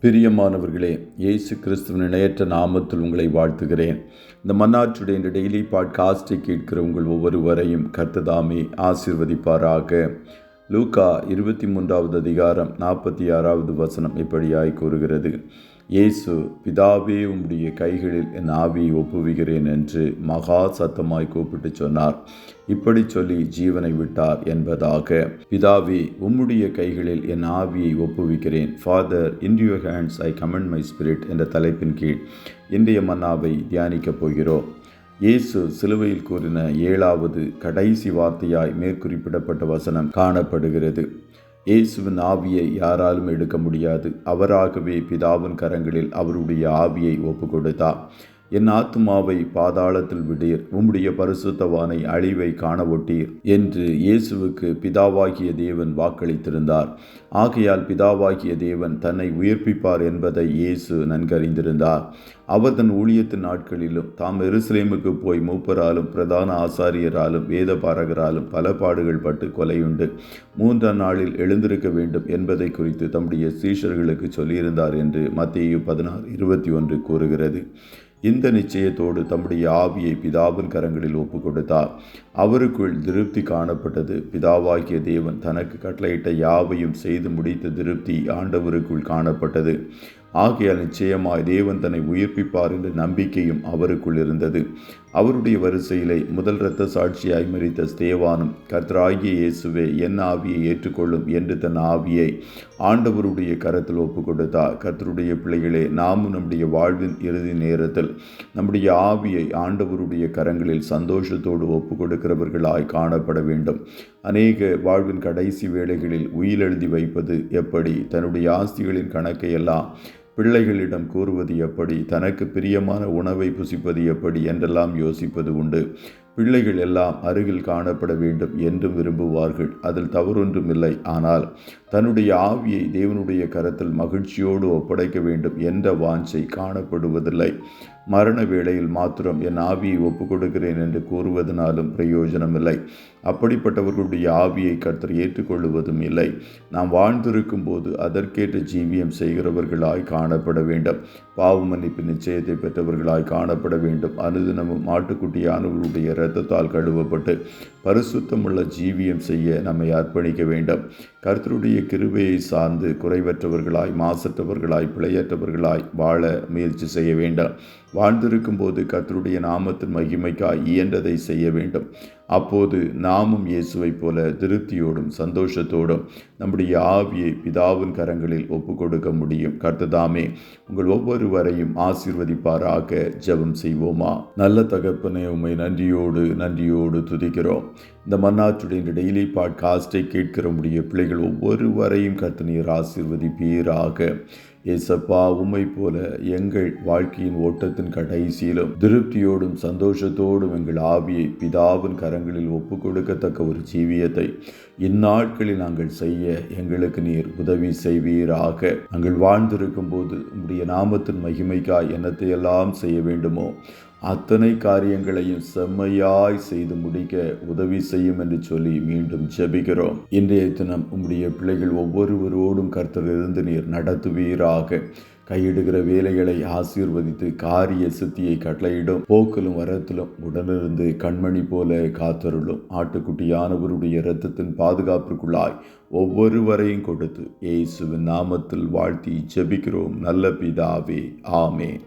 பிரியமானவர்களே, இயேசு கிறிஸ்துவின் இணையற்ற நாமத்தில் உங்களை வாழ்த்துகிறேன். இந்த மன்னாச்சுடைய இந்த டெய்லி பாட்காஸ்டை கேட்கிற உங்கள் ஒவ்வொருவரையும் கர்த்தர் ஆசீர்வதிப்பாராக. லூக்கா 23வது அதிகாரம் 46வது வசனம் இப்படியாய் கூறுகிறது: இயேசு, பிதாவே, உம்முடைய கைகளில் என் ஆவியை ஒப்புவிக்கிறேன் என்று மகா சத்தமாய் கூப்பிட்டு சொன்னார். இப்படி சொல்லி ஜீவனை விட்டார் என்பதாக. பிதாவே, உம்முடைய கைகளில் என் ஆவியை ஒப்புவிக்கிறேன். Father, in your hands I commend my spirit என்ற தலைப்பின் கீழ் இன்றைய மன்னாவை தியானிக்கப் போகிறோம். இயேசு சிலுவையில் கூறின 7வது கடைசி வார்த்தையாய் மேற்குறிப்பிடப்பட்ட வசனம் காணப்படுகிறது. இயேசுவின் ஆவியை யாராலும் எடுக்க முடியாது. அவராகவே பிதாவின் கரங்களில் அவருடைய ஆவியை ஒப்பு கொடுத்தார். என் ஆத்துமாவை பாதாளத்தில் விடீர், உம்முடைய பரிசுத்தவானை அழிவை காண ஒட்டீர் என்று இயேசுவுக்கு பிதாவாகிய தேவன் வாக்களித்திருந்தார். ஆகையால் பிதாவாகிய தேவன் தன்னை உயிர்ப்பிப்பார் என்பதை இயேசு நன்கறிந்திருந்தார். அவர் தன் ஊழியத்தின் நாட்களிலும் தாம் எருசலேமுக்கு போய் மூப்பராலும் பிரதான ஆசாரியராலும் வேத பாரகராலும் பல பாடுகள் பட்டு கொலையுண்டு 3ஆம் நாளில் எழுந்திருக்க வேண்டும் என்பதை குறித்து தம்முடைய சீஷர்களுக்கு சொல்லியிருந்தார் என்று மத்தேயு 16:21 கூறுகிறது. இந்த நிச்சயத்தோடு தம்முடைய ஆவியை பிதாவின் கரங்களில் ஒப்பு கொடுத்தார். அவருக்குள் திருப்தி காணப்பட்டது. பிதாவாகிய தேவன் தனக்கு கட்டளையிட்ட யாவையும் செய்து முடித்த திருப்தி ஆண்டவருக்குள் காணப்பட்டது. ஆகையால் நிச்சயமாய் தேவன் தன்னை உயிர்ப்பிப்பார் என்ற நம்பிக்கையும் அவருக்குள் இருந்தது. அவருடைய வரிசையிலே முதல் இரத்த சாட்சியாய் மரித்த ஸ்தேவானும், கர்த்தராகிய இயேசுவே, என் ஆவியை ஏற்றுக்கொள்ளும் என்று தன் ஆவியை ஆண்டவருடைய கரத்தில் ஒப்பு கொடுத்தார். கர்த்தருடைய பிள்ளைகளே, நாமும் நம்முடைய வாழ்வின் இறுதி நேரத்தில் நம்முடைய ஆவியை ஆண்டவருடைய கரங்களில் சந்தோஷத்தோடு ஒப்பு கொடுக்கிறவர்களாய் காணப்பட வேண்டும். அநேக வாழ்வின் கடைசி வேளைகளில் உயில் எழுதி வைப்பது எப்படி, தன்னுடைய ஆஸ்திகளின் கணக்கை எல்லாம் பிள்ளைகளிடம் கூறுவது எப்படி, தனக்கு பிரியமான உணவை புசிப்பது எப்படி என்றெல்லாம் யோசிப்பது உண்டு. பிள்ளைகள் எல்லாம் அருகில் காணப்பட வேண்டும் என்றும் விரும்புவார்கள். அதில் தவறொன்றுமில்லை. ஆனால் தன்னுடைய ஆவியை தேவனுடைய கரத்தில் மகிழ்ச்சியோடு ஒப்படைக்க வேண்டும் என்ற வாஞ்சை காணப்படுவதில்லை. மரண வேளையில் மாத்திரம் என் ஆவியை ஒப்புக் கொடுக்கிறேன் என்று கூறுவதனாலும் பிரயோஜனமில்லை. அப்படிப்பட்டவர்களுடைய ஆவியை கர்த்தர் ஏற்றுக்கொள்ளுவதும் இல்லை. நாம் வாழ்ந்திருக்கும் போது அதற்கேற்ற ஜீவியம் செய்கிறவர்களாய் காணப்பட வேண்டும். பாவ மன்னிப்பு நிச்சயத்தை பெற்றவர்களாய் காணப்பட வேண்டும். அனுதினமும் ஆட்டுக்குட்டியானவருடைய இரத்தத்தால் கழுவப்பட்டு பரிசுத்தமுள்ள ஜீவியம் செய்ய நம்மை அர்ப்பணிக்க வேண்டும். கர்த்தருடைய கிருபையை சார்ந்து குறைவற்றவர்களாய், மாசற்றவர்களாய், பிழையற்றவர்களாய் வாழ முயற்சி செய்ய வேண்டும். வாழ்ந்திருக்கும் போது கர்த்தருடைய நாமத்தின் மகிமைக்காய் இயன்றதை செய்ய வேண்டும். அப்போது நாமும் இயேசுவைப் போல திருப்தியோடும் சந்தோஷத்தோடும் நம்முடைய ஆவியை பிதாவின் கரங்களில் ஒப்பு கொடுக்க முடியும். கர்த்ததாமே உங்கள் ஒவ்வொருவரையும் ஆசீர்வதிப்பாராக. ஜெபம் செய்வோமா? நல்ல தகப்பனே, உம்மை நன்றியோடு துதிக்கிறோம். இந்த மன்னாச்சுடைய டெய்லி பாட்காஸ்டை கேட்கிற முடிய பிள்ளைகள் ஒவ்வொருவரையும் கர்த்தர் நீர் ஆசீர்வதிப்பீராக. ஏசப்பா, உம்மை போல எங்கள் வாழ்க்கையின் ஓட்டத்தின் கடைசியிலும் திருப்தியோடும் சந்தோஷத்தோடும் எங்கள் ஆவியை பிதாவின் கரங்களில் ஒப்பு கொடுக்கத்தக்க ஒரு ஜீவியத்தை இந்நாட்களில் நாங்கள் செய்ய எங்களுக்கு நீர் உதவி செய்வீராக. நாங்கள் வாழ்ந்திருக்கும் போது உம்முடைய நாமத்தின் மகிமைக்காய் என்னத்தை எல்லாம் செய்ய வேண்டுமோ அத்தனை காரியங்களையும் செம்மையாய் செய்து முடிக்க உதவி செய்யும் என்று சொல்லி மீண்டும் ஜெபிக்கிறோம். இன்றைய தினம் உம்முடைய பிள்ளைகள் ஒவ்வொருவரோடும் கர்த்தர் இருந்து நீர் நடத்துவீராக. கையிடுகிற வேலைகளை ஆசீர்வதித்து காரிய சித்தியை கட்டளையிடும். போக்கிலும் வரத்திலும் உடனிருந்து கண்மணி போல காத்தருளும். ஆட்டுக்குட்டியானவருடைய இரத்தத்தின் பாதுகாப்பிற்குள்ளாய் ஒவ்வொருவரையும் கொடுத்து இயேசுவின் நாமத்தில் வாழ்த்தி ஜெபிக்கிறோம் நல்ல பிதாவே. ஆமென்.